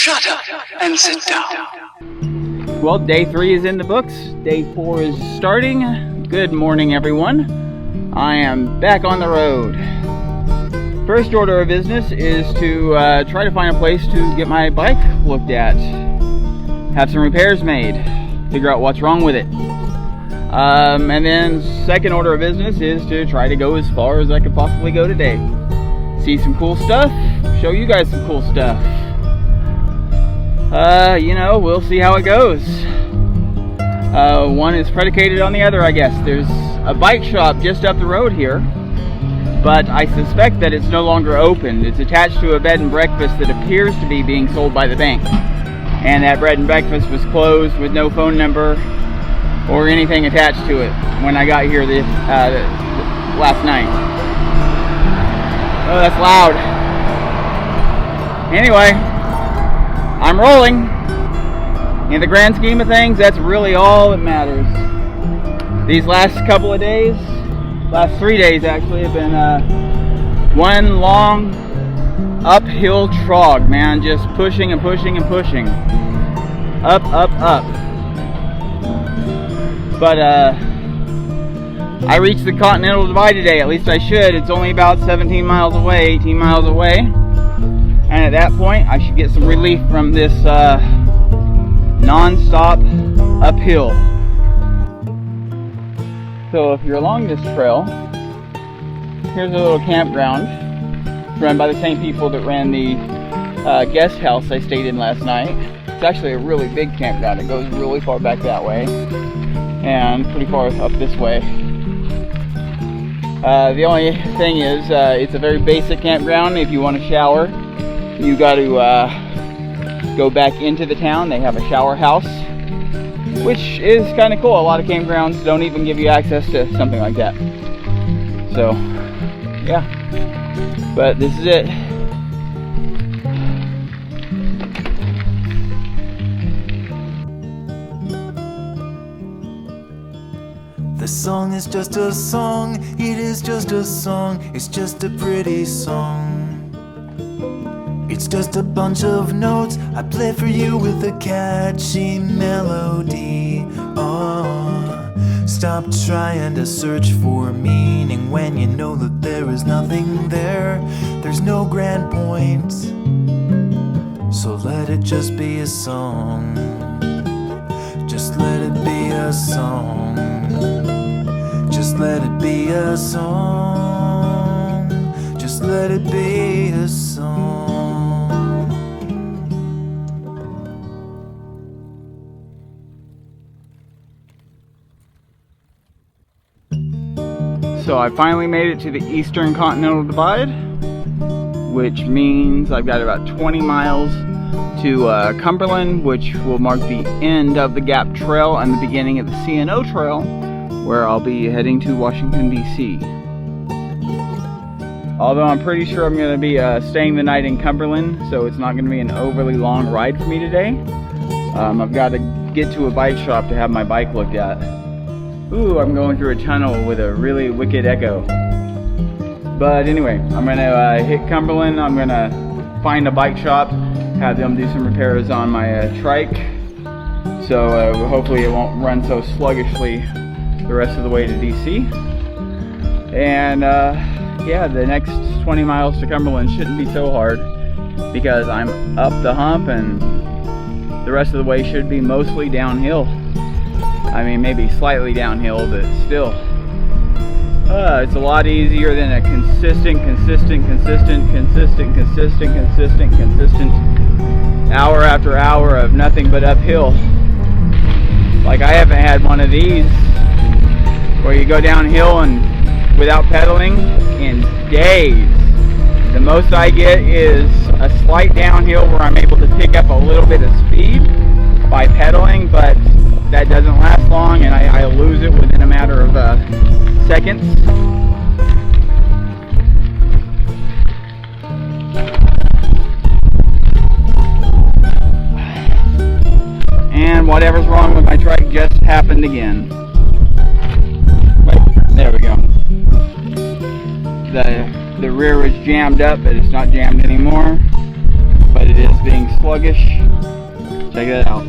Shut up and sit down. Well, day 3 is in the books. Day 4 is starting. Good morning, everyone. I am back on the road. First order of business is to try to find a place to get my bike looked at. Have some repairs made. Figure out what's wrong with it. And then second order of business is to try to go as far as I could possibly go today. See some cool stuff. Show you guys some cool stuff. We'll see how it goes. One is predicated on the other, I guess. There's a bike shop just up the road here, but I suspect that it's no longer open. It's attached to a bed and breakfast that appears to be being sold by the bank. And that bed and breakfast was closed with no phone number or anything attached to it when I got here last night. Oh, that's loud. Anyway, I'm rolling. In the grand scheme of things, that's really all that matters. These last couple of days, last 3 days actually, have been one long uphill trog, man. Just pushing and pushing and pushing. Up, up, up. But I reached the Continental Divide today, at least I should. It's only about 17 miles away, 18 miles away. And at that point, I should get some relief from this non-stop uphill. So if you're along this trail, here's a little campground run by the same people that ran the guest house I stayed in last night. It's actually a really big campground. It goes really far back that way and pretty far up this way. The only thing is, it's a very basic campground. If you want to shower, you got to go back into the town. They have a shower house, which is kind of cool. A lot of campgrounds don't even give you access to something like that. So, yeah. But this is it. The song is just a song, it is just a song, it's just a pretty song. It's just a bunch of notes I play for you with a catchy melody. Oh, stop trying to search for meaning when you know that there is nothing there. There's no grand point, so let it just be a song. Just let it be a song. Just let it be a song. Just let it be a song. So I finally made it to the Eastern Continental Divide, which means I've got about 20 miles to Cumberland, which will mark the end of the Gap Trail and the beginning of the C&O Trail, where I'll be heading to Washington, D.C. Although I'm pretty sure I'm going to be staying the night in Cumberland, so it's not going to be an overly long ride for me today. I've got to get to a bike shop to have my bike looked at. Ooh, I'm going through a tunnel with a really wicked echo. But anyway, I'm going to hit Cumberland. I'm going to find a bike shop, have them do some repairs on my trike. So hopefully it won't run so sluggishly the rest of the way to DC. And yeah, the next 20 miles to Cumberland shouldn't be so hard because I'm up the hump and the rest of the way should be mostly downhill. I mean, maybe slightly downhill, but still. It's a lot easier than a consistent hour after hour of nothing but uphill. Like, I haven't had one of these where you go downhill and without pedaling in days. The most I get is a slight downhill where I'm able to pick up a little bit of speed by pedaling, but that doesn't last long and I lose it within a matter of seconds. And whatever's wrong with my trike just happened again. Wait, there we go. The rear was jammed up, but it's not jammed anymore. but it is being sluggish. Check that out.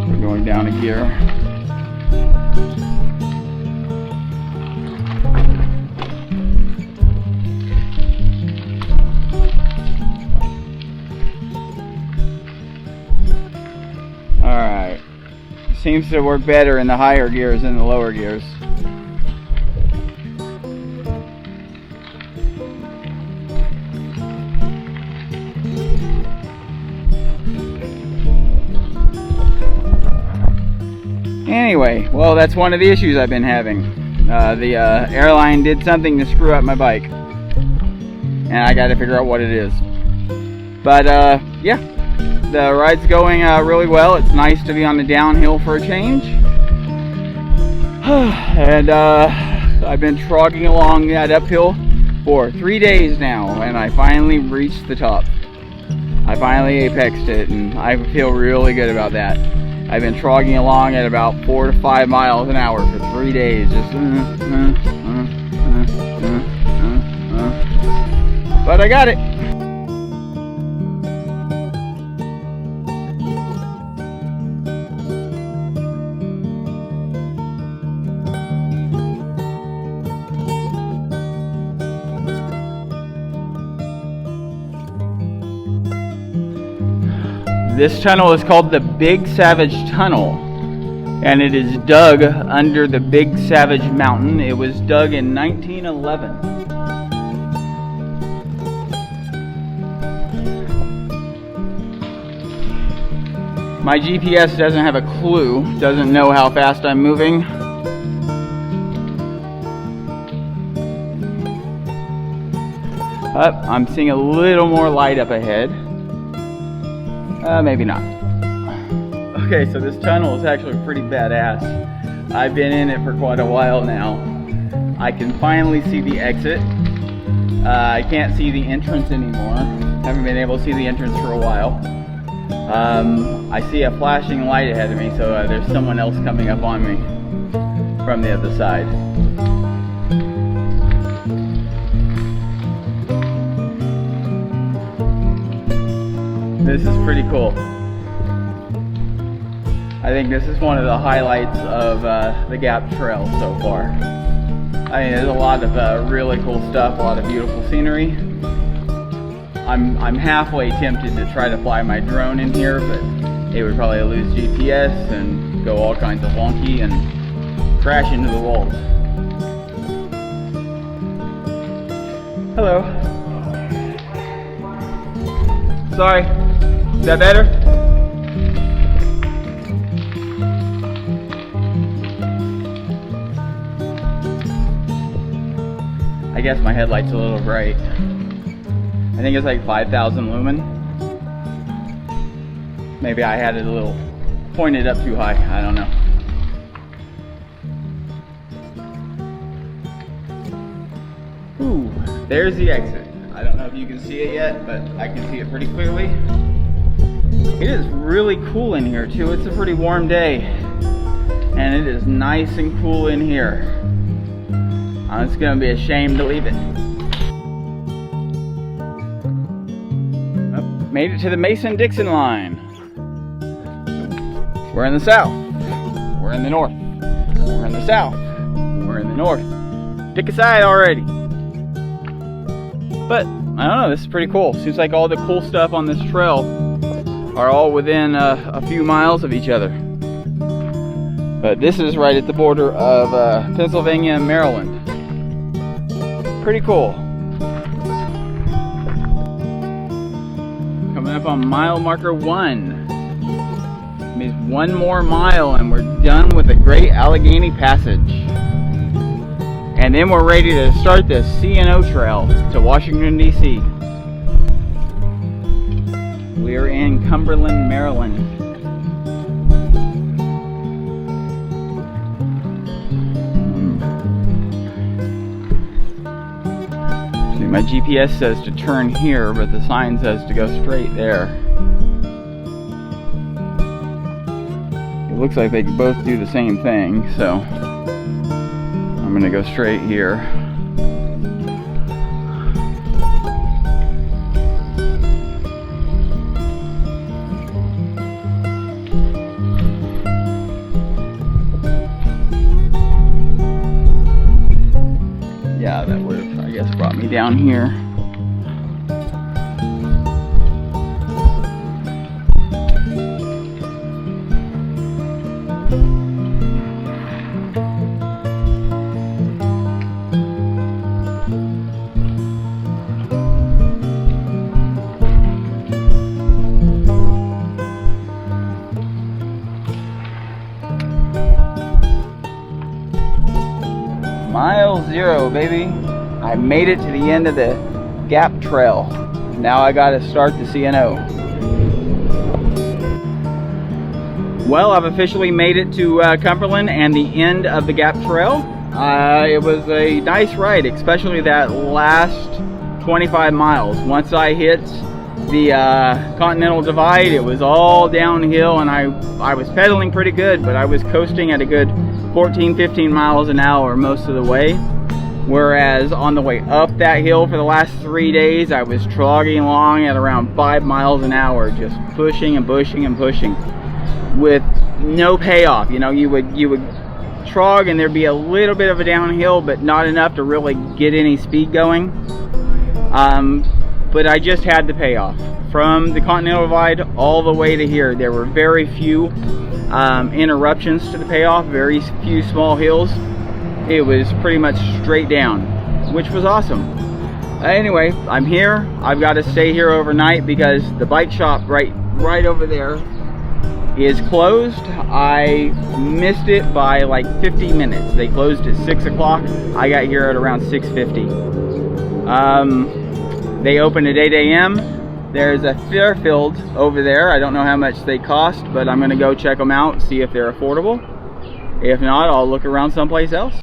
We're going down a gear. Alright, seems to work better in the higher gears than the lower gears. Anyway, well, that's one of the issues I've been having. The airline did something to screw up my bike, and I got to figure out what it is. But yeah. The ride's going really well. It's nice to be on the downhill for a change. And I've been trogging along that uphill for 3 days now, and I finally reached the top. I finally apexed it, and I feel really good about that. I've been trogging along at about 4 to 5 miles an hour for 3 days. Just but I got it. This tunnel is called the Big Savage Tunnel, and it is dug under the Big Savage Mountain. It was dug in 1911. My GPS doesn't have a clue, doesn't know how fast I'm moving. I'm seeing a little more light up ahead. Maybe not. Okay, so this tunnel is actually pretty badass. I've been in it for quite a while now. I can finally see the exit. I can't see the entrance anymore. Haven't been able to see the entrance for a while. I see a flashing light ahead of me, so there's someone else coming up on me from the other side. This is pretty cool. I think this is one of the highlights of the Gap Trail so far. I mean, there's a lot of really cool stuff, a lot of beautiful scenery. I'm halfway tempted to try to fly my drone in here, but it would probably lose GPS and go all kinds of wonky and crash into the walls. Hello. Sorry. Is that better? I guess my headlight's a little bright. I think it's like 5,000 lumen. Maybe I had it a little pointed up too high. I don't know. Ooh, there's the exit. I don't know if you can see it yet, but I can see it pretty clearly. It is really cool in here too. It's a pretty warm day, and it is nice and cool in here. It's gonna be a shame to leave it. Oh, made it to the Mason-Dixon line. We're in the south. We're in the north. We're in the south. We're in the north. Pick a side already. But I don't know, this is pretty cool. Seems like all the cool stuff on this trail are all within a few miles of each other. But this is right at the border of Pennsylvania and Maryland. Pretty cool. Coming up on mile marker 1. It means one more mile and we're done with the Great Allegheny Passage. And then we're ready to start the C&O Trail to Washington, D.C. We're in Cumberland, Maryland. See, my GPS says to turn here, but the sign says to go straight there. It looks like they both do the same thing, so I'm gonna go straight here. Yeah, that would have, I guess, brought me down here. Mile 0, baby. I made it to the end of the Gap Trail. Now I gotta start the CNO. Well, I've officially made it to Cumberland and the end of the Gap Trail. It was a nice ride, especially that last 25 miles. Once I hit the Continental Divide, it was all downhill, and I was pedaling pretty good, but I was coasting at a good 14-15 miles an hour most of the way. Whereas on the way up that hill for the last 3 days, I was trogging along at around 5 miles an hour, just pushing and pushing and pushing with no payoff. You know, you would trog and there'd be a little bit of a downhill, but not enough to really get any speed going. But I just had the payoff. From the Continental Divide all the way to here, there were very few interruptions to the payoff, very few small hills. It was pretty much straight down, which was awesome. Anyway, I'm here. I've got to stay here overnight because the bike shop right over there is closed. I missed it by like 50 minutes. They closed at 6 o'clock. I got here at around 6:50. They open at 8 a.m. There's a Fairfield over there. I don't know how much they cost, but I'm gonna go check them out, see if they're affordable. If not, I'll look around someplace else.